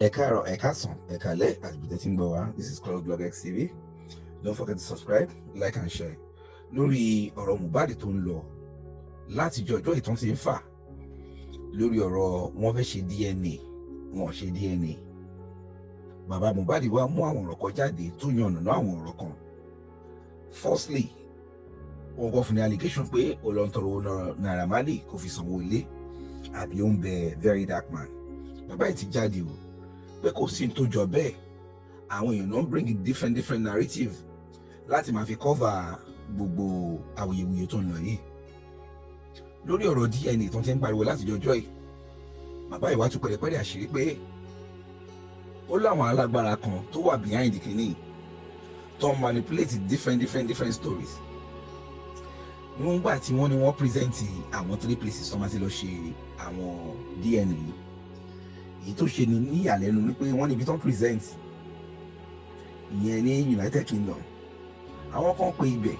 Káàárọ̀, ẹ káàsán, ẹ káalẹ́, àti bí tẹ́ ti ń gbọ́ wá. This is CrossBlogXTV. Don't forget to subscribe, like and share. Lórí ọ̀rọ̀ Mohbad tó ń lọ láti ọjọ́ ìtàn ti ń fà lórí ọ̀rọ̀ wọn fẹ́ ṣe DNA, wọn ò ṣe DNA. Bàbá Mohbad wá mú àwọn ọ̀rọ̀ kan jáde tó yànnàná àwọn ọ̀rọ̀ kan. Firstly, wọ́n kọ́ fún ní allegation pé ó lọ ń tọrọ owó Naira Marley kò fi sanwó ilé àbí ó ń bẹ VeryDarkMan. Bàbá yìí ti jáde o pé kò sí tó jọ bẹ́ẹ̀, àwọn èèyàn náà bring different narrative láti máa fi cover gbogbo awuyewuye tó ń lọ yìí lórí ọ̀rọ̀ DNA tó ti ń pariwo láti jọjọ́ yìí. Bàbá ìwà tún pẹ̀rẹ̀pẹ̀rẹ̀ àṣírí pé ó láwọn alágbára kan tó wà behind kìíní tó ń manipulate different stories. Wọ́n gbà tí wọ́n ní wọ́n present àwọn 3 places tó máa ti lọ ṣe àwọn DNA yìí. Èyí tó ṣe ní ìyàlẹ́nu ni pé wọ́n níbi tó ń present ìyẹn ní United Kingdom. Àwọn kan pè ibẹ̀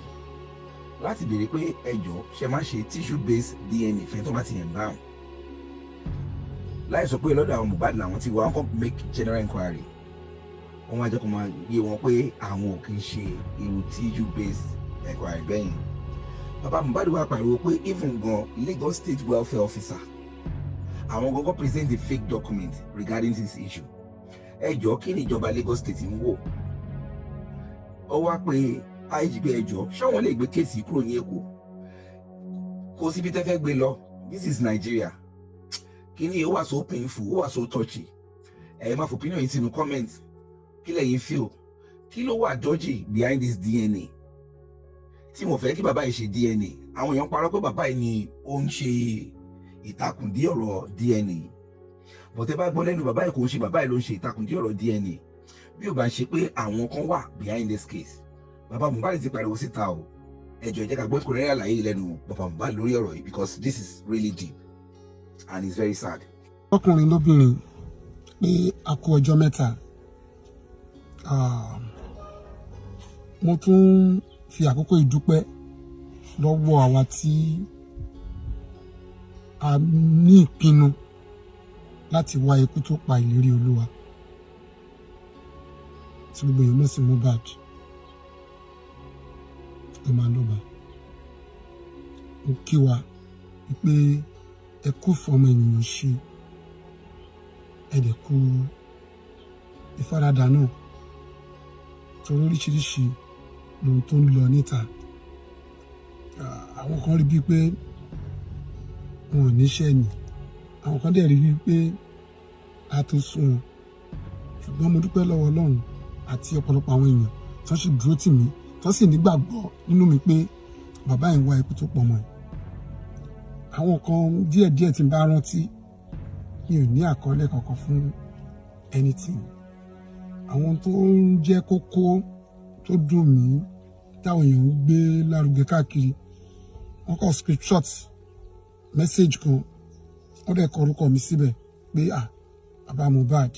láti béèrè pé ẹjọ́ ṣe máa ṣe tissue based DNA fẹ́ tó bá ti yẹn báwọn. Láì sọ pé lọ́dọ̀ àwọn Mohbad làwọn ti wá, wọ́n kàn make general inquiry. Wọ́n máa jẹ́ kó máa yé wọn pé àwọn ò kì í ṣe irú tissue based inquiry bẹ́yìn. Bàbá Mohbad wá pariwo pé even gan Lagos State Welfare Officer àwọn gọ́gọ́ present a fake document regarding this issue. Ẹjọ́ kí ni ìjọba Lagos State ń wò? Ó wá pé IGP ẹjọ́ ṣáwọn lè gbé kéèsì kúrò ní Èkó, kò síbi tẹ́ fẹ́ gbé lọ. This is Nigeria. Kí ni ó wà so painful, ó wà so touchy. Ẹ máa fòpinion yìí sínú comment. Kí lẹ̀yin feel? Kí ló wà dodgy behind this DNA? Tí mo fẹ́ kí bàbá yìí ṣe DNA, àwọn èèyàn parọ́ pé bàbá yìí ni ó ń ṣe ìtakùndí ọ̀rọ̀ DNA. Bọ̀tẹ́ bá gbọ́ lẹ́nu bàbá yìí kò ń ṣe bàbá yìí ló ń ṣe ìtakùndí ọ̀rọ̀ DNA. Bí ó bá ń ṣe pé àwọn kan wà behind this case. Bàbá Mohbad ti pariwo síta o. Ẹjọ́ ẹ jẹ́ ká gbọ́ ìkúrẹ́rẹ́ àlàyé lẹ́nu bàbá Mohbad lórí ọ̀rọ̀ yìí because this is really deep and it's very sad. Ọkùnrin lóbìnrin pé a kú ọjọ́ mẹ́ta. Mo tún fi àkókò ìdúpẹ́ lọ́wọ́ àwa tí a ní ìpinnu láti wá ikú tó pa ìlérí Olúwa tí gbogbo èèyàn mọ̀ sí Mohbad tó máa lọ́ba. Mo kí wa wípé ẹ kú fọmọ ènìyàn ṣe, ẹ dẹ̀ kú ìfaradà náà torí oríṣiríṣi lóhun tó ń lọ níta. Àwọn kan rí bíi pé wọn ò níṣẹ́ ni, àwọn kan dẹ̀ rí bíi pé a tó sún wọn, ṣùgbọ́n mo dúpẹ́ lọ́wọ́ Ọlọ́run àti ọ̀pọ̀lọpọ̀ àwọn èèyàn tó sì dúró tì mí tó sì nígbàgbọ́ nínú mi pé bàbá yìí ń wá ikú tó pọ̀ mọ́ ẹ̀. Àwọn kan díẹ̀díẹ̀ tí n bá rántí, mi ò ní àkọọ́lẹ̀ kankan fún anything. Àwọn tó ń jẹ́ kókó tó dùn mí táwọn èèyàn ń gbé lárugẹ káàkiri, wọ́n kọ screenshot message kan, wọ́n dẹ̀ kọ orúkọ mi síbẹ̀ pé bàbá Mohbad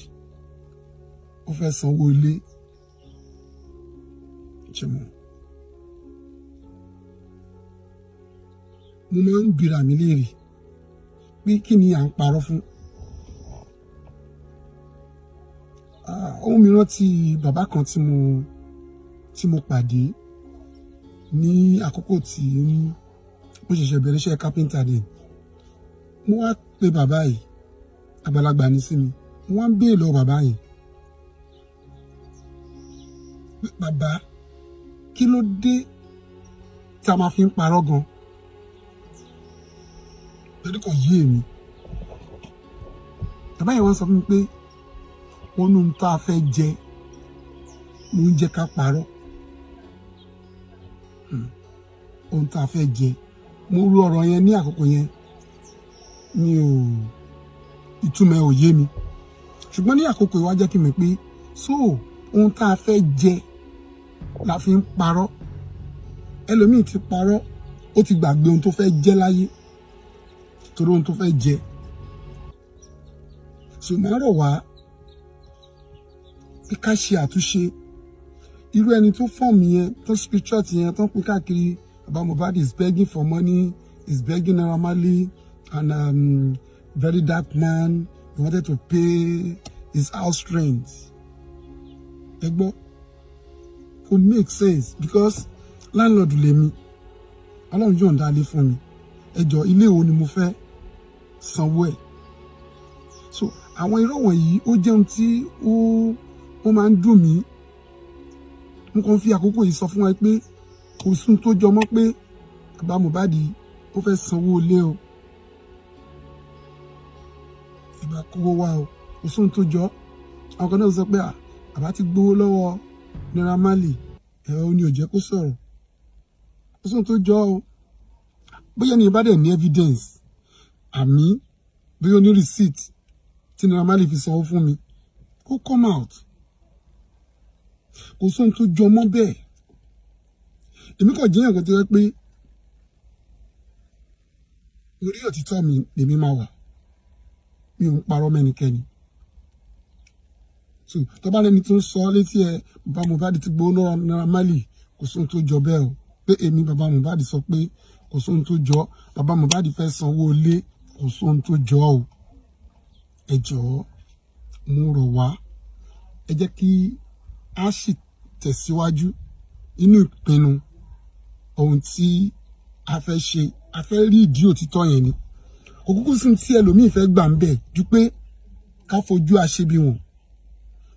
ó fẹ́ sanwó ilé. Mo máa ń bira mi léèrè pé kí ni à ń parọ́ fún. Ohun mìíràn tí bàbá kan tí mo pàdé ní àkókò tí mo ṣẹ̀ṣẹ̀ bẹ̀rẹ̀ iṣẹ́ kápẹ́ńtà dé. Mo wá pè bàbá yìí, àgbàlagbà ní sí mi, mo wá ń béèrè lọ́wọ́ bàbá yìí pé bàbá kí ló dé tí a máa fi ń parọ́ gan? Torí kò yé mi. Bàbá yìí wọ́n sọ fún mi pé wọ́n ní ohun tó a fẹ́ jẹ ló ń jẹ́ ká parọ́. Ohun tó a fẹ́ jẹ, mo rú ọ̀rọ̀ yẹn ní àkókò yẹn, ìtumọ̀ ẹ̀ ò yé mi, ṣùgbọ́n ní àkókò ìwà jẹ́ kí n mọ̀ pé ohun tá a fẹ́ jẹ la fi ń parọ́. Ẹlòmíì ti parọ́, ó ti gbàgbé ohun tó fẹ́ jẹ láyé torí ohun tó fẹ́ jẹ. Máa rọ̀ wá pé ká ṣe àtúnṣe. Irú ẹni tó fọ́ọ̀mù yẹn, tó screenshot yẹn, tó ń pín káàkiri about Mohbad is begging for money, is begging Naira Marley and VeryDarkMan, he wanted to pay his house rent. Ẹ gbọ́, kò make sense because landlord lèmi. Ọlọ́run yọ̀ǹda ilé fún mi. Ẹ jọ̀ọ́ ilé wo ni mo fẹ́ sanwó ẹ̀? So àwọn irọ́ wọ̀nyí ó jẹun tí ó máa ń dùn mí. Mo kàn fi àkókò yìí sọ fún wa pé kò sún tó jọ mọ́ pé bàbá Mohbad ó fẹ́ sanwó ilé o. Ìgbà kówó wá o, kò sún tó jọ. Àwọn kan náà sọ pé àbá ti gbowó lọ́wọ́ Naira Marley, ẹ̀rọ ni ò jẹ́ kó sọ̀rọ̀. Kò sún tó jọ o. Bóyá ni ìbá dẹ̀ ní evidence, àmì bóyá ní receipt tí Naira Marley fi sanwó fún mi, kó come out. Kò sóhun tó jọ mọ́ bẹ́ẹ̀. Èmi kò jẹ́yàn kan tó yẹ pé orí òtítọ́ mi lèmi máa wà. Mi ò ń parọ́ mẹ́nikẹ́ni. So tó bá lẹ́ni tó ń sọ létí ẹ bàbá Mohbad ti gbowó lọ́wọ́ Naira Marley, kò sóhun tó jọ bẹ́ẹ̀ o. Pé èmi bàbá Mohbad sọ pé kò sóhun tó jọ. Bàbá Mohbad fẹ́ sanwó ilé, kò sóhun tó jọ o. Ẹ jọ̀ọ́, mo rọ̀ wá. Ẹ jẹ́ kí a sì tẹ̀síwájú nínú ìpinnu ohun tí a fẹ́ ṣe. A fẹ́ rí ìdí òtítọ́ yẹn ni. Kò kúkú sí tí ẹlòmíì fẹ́ gbà ń bẹ̀ ju pé ká fojú aṣebi wọn.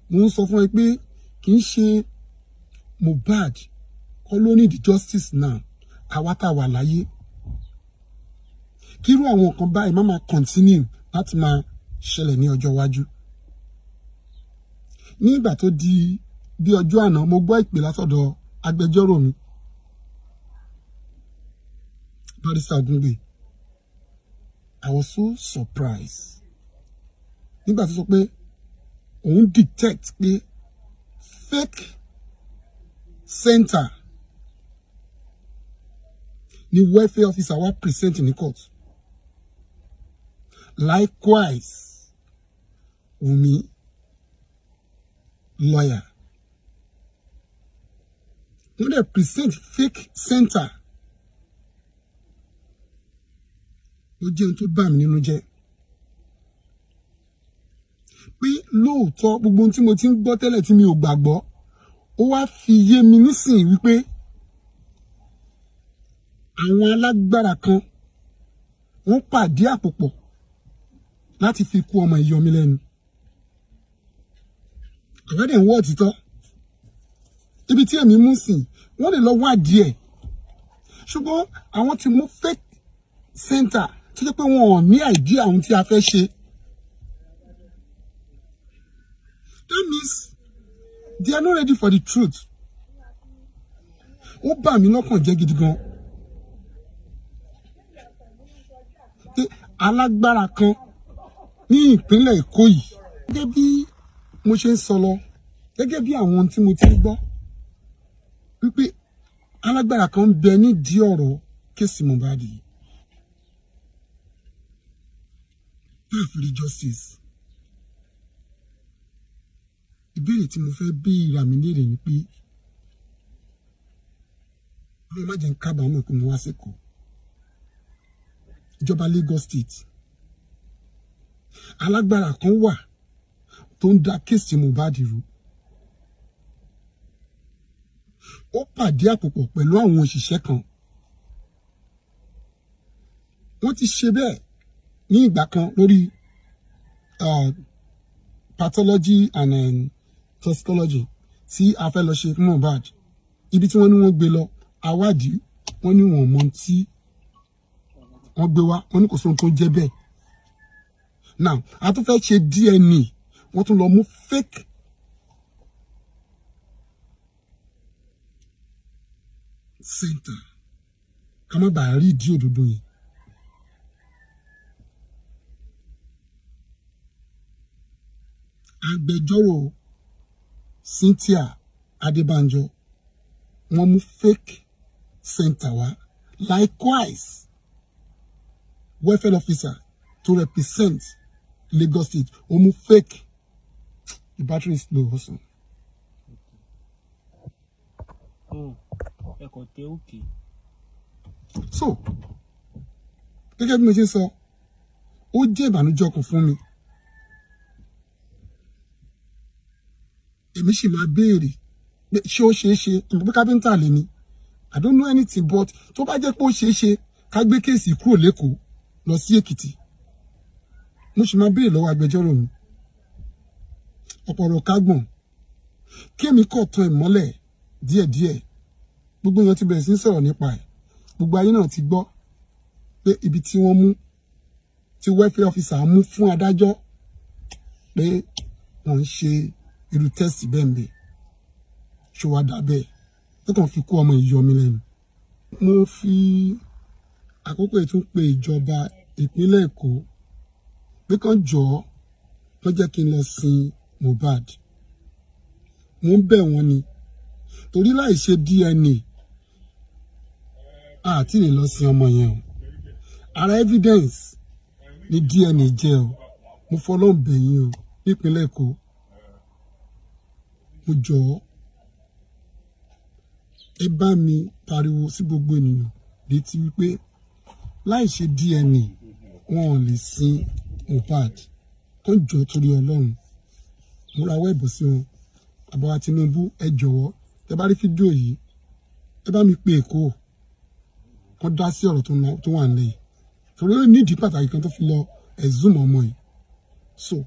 Mo ń sọ fún ẹ pé kì í ṣe Mohbad kọ́ ló ní the justice now. Àwa tá wà láyé. Kírú àwọn nǹkan báyìí má máa continue láti máa ṣẹlẹ̀ ní ọjọ́ iwájú. Ní ìgbà tó di bí ọjọ́ àná, mo gbọ́ ìpè látọ̀dọ̀ agbẹjọ́rò mi, Barrister Ogbenutan. I was so surprised. Nígbà tó sọ pé òun detect pé fake center ni welfare officer wa present ní court. Likewise, Wunmi lawyer. Wọ́n dẹ̀ present fake center. Ó jẹ́ ohun tó bà mí nínú jẹ́. Pé lóòótọ́ gbogbo ohun tí mo ti ń gbọ́ tẹ́lẹ̀ tí mi ò gbàgbọ́, ó wá fi yé mi nísìnyí wípé àwọn alágbára kan wọ́n pàdé àpòpọ̀ láti fi kú ọmọ ìyọmí lẹ́nu. Àwádẹ́ ń wọ́ òtítọ́. Ibi tí èmi mú sìn, wọ́n lè lọ wádìí ẹ̀. Ṣùgbọ́n àwọn tí mú fake center tó jẹ́ pé wọn ò ní idea àwọn tí a fẹ́ ṣe. That means they are not ready for the truth. Ó bà mí lọ́kàn jẹ́ gidi gan. Pé alágbára kan ní ìpínlẹ̀ Èkó yìí, gẹ́gẹ́ bí mo ṣe ń sọ lọ, gẹ́gẹ́ bí àwọn tí mo ti gbọ́, wípé alágbára kan ń bẹ nídìí ọ̀rọ̀ kéèsì Mohbad yìí. Káàkiri justice. Ìbéèrè tí mo fẹ́ bí ìrà mi léèrè ni pé ọlọ́run má jẹ́ ń kábàámọ̀ pé mo wá sẹ́kọ̀ọ́. Ìjọba Lagos State. Alágbára kan wà tó ń da kéèsì Mohbad rú. Ó pàdé àpòpọ̀ pẹ̀lú àwọn òṣìṣẹ́ kan. Wọ́n ti ṣe bẹ́ẹ̀ ní ìgbà kan lórí pathology and toxicology tí a fẹ́ lọ ṣe fún Mohbad. Ibi tí wọ́n ní wọ́n gbé lọ, àwádìí, wọ́n ní wọ́n mọ̀ tí wọ́n gbé wá, wọ́n ní kò sóhun tó jẹ́ bẹ́ẹ̀. Now, a tún fẹ́ ṣe DNA, wọ́n tún lọ mú fake center. Ká má bàa rí ìdí òdodo yìí. Agbẹjọ́rò Cynthia Adébánjọ, wọ́n mú fake center wá. Likewise, welfare officer to represent Lagos State, wọ́n mú fake. The battery is low also. So, gẹ́gẹ́ bí mo ṣe sọ, ó jẹ́ ìbànújẹ́ ọkàn fún mi. èmi sì máa béèrè pé ṣé ó ṣeé ṣe pé kápẹ́ńtà lè ní I don't know anything but tó bá jẹ́ pé ó ṣeé ṣe ká gbé kéèsì kúrò lẹ́kọ̀ọ́ lọ sí Èkìtì mo sì máa béèrè lọ́wọ́ agbẹjọ́rò mi ọ̀pọ̀rọ̀ kágbọ̀n kí èmi kọ̀ tán ìmọ́lẹ̀ díẹ̀díẹ̀ gbogbo èèyàn ti bẹ̀rẹ̀ sí sọ̀rọ̀ nípa ẹ̀ gbogbo ayé náà ti gbọ́ pé ibi tí wọ́n mú tí welfare officer mú fún adájọ́ pé wọ́n ń ṣe irú tẹ́sì bẹ́ẹ̀ bẹ́ẹ̀ ṣó wá dà bẹ́ẹ̀ tó kàn fi kó ọmọ ìyọ mi lẹ́nu. mo fi àkókò ìtún pé ìjọba ìpínlẹ̀ Èkó pé kán jọ̀ọ́ wọ́n jẹ́ kí n lọ sin Mohbad mo ń bẹ̀ wọ́n ni torí láì ṣe DNA àti lè lọ sin ọmọ yẹn o ara evidence ni DNA jẹ́ o mo fọlọ́ bẹ̀ yín o nípínlẹ̀ Èkó mo jọ̀ọ́ ẹ bá mi pariwo sí gbogbo ènìyàn létí wípé láì ṣe DNA wọn ò lè sin Mohbad tó ń jọ torí Ọlọ́run mo rawọ́ ẹ̀bẹ̀ sí wọn àbọ̀wá Tinubu ẹ jọ̀wọ́ ẹ bá rí fídíò yìí ẹ bá mi pe Èkó kó dá sí ọ̀rọ̀ tó wà nílẹ̀ yìí torí ó nídìí pàtàkì kan tó fi lọ ẹ̀zúmọ̀ ọmọ yìí so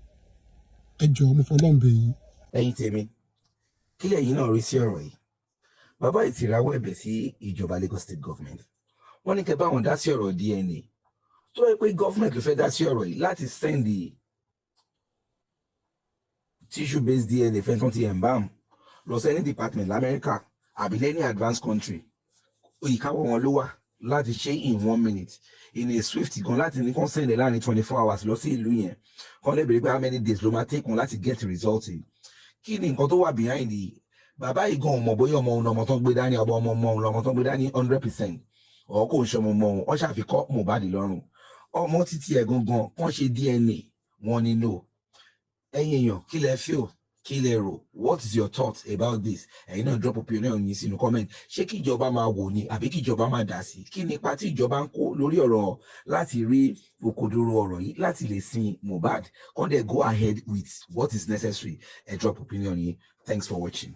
ẹ jọ̀ọ́ mo fọlọ́run bẹ̀ yín. ẹ̀yin tèmi kí lẹ̀yin náà rí sí ọ̀rọ̀ yìí bàbá yìí ti rawọ́ ẹ̀bẹ̀ sí ìjọba Lagos State Government wọ́n ní kẹ́ bá wọn dá sí ọ̀rọ̀ DNA tó yẹ pé government ló fẹ́ dá sí ọ̀rọ̀ yìí láti send tissue based DNA fẹ́ tán ti embalm lọ sí any department lamẹ́ríkà àbí lẹ́ni advanced country ìkáwọ́ wọn ló wà láti ṣe in 1 minute in a swift gan láti ní kán send láàrin 24 hours lọ sí ìlú yẹn kán lè béèrè pé how many days ló máa take wọn láti get result yìí kí ni nǹkan tó wà behind yìí bàbá yìí gan ọmọ bóyá ọmọ ọmọ tó ń gbé dání ọmọ tó ń gbé dání 100% ọ̀ kò ń ṣe ọmọ òun wọ́n ṣàfikọ́ Mohbad lọ́rùn ọmọ títí ẹ̀ gangan kán ṣe DNA wọn ni no ẹ̀yin èèyàn kí lẹ feel kí lẹ rò what is your thoughts about this ẹ̀yin náà drop opinion yín sínú comment ṣé kí ìjọba máa wò ni àbí kí ìjọba máa dá sí kí nípa tí ìjọba ń kó lórí ọ̀rọ̀ láti rí òkodoro ọ̀rọ̀ yìí láti lè sin Mohbad kán dẹ̀ go ahead with what is necessary ẹ drop opinion yín thanks for watching.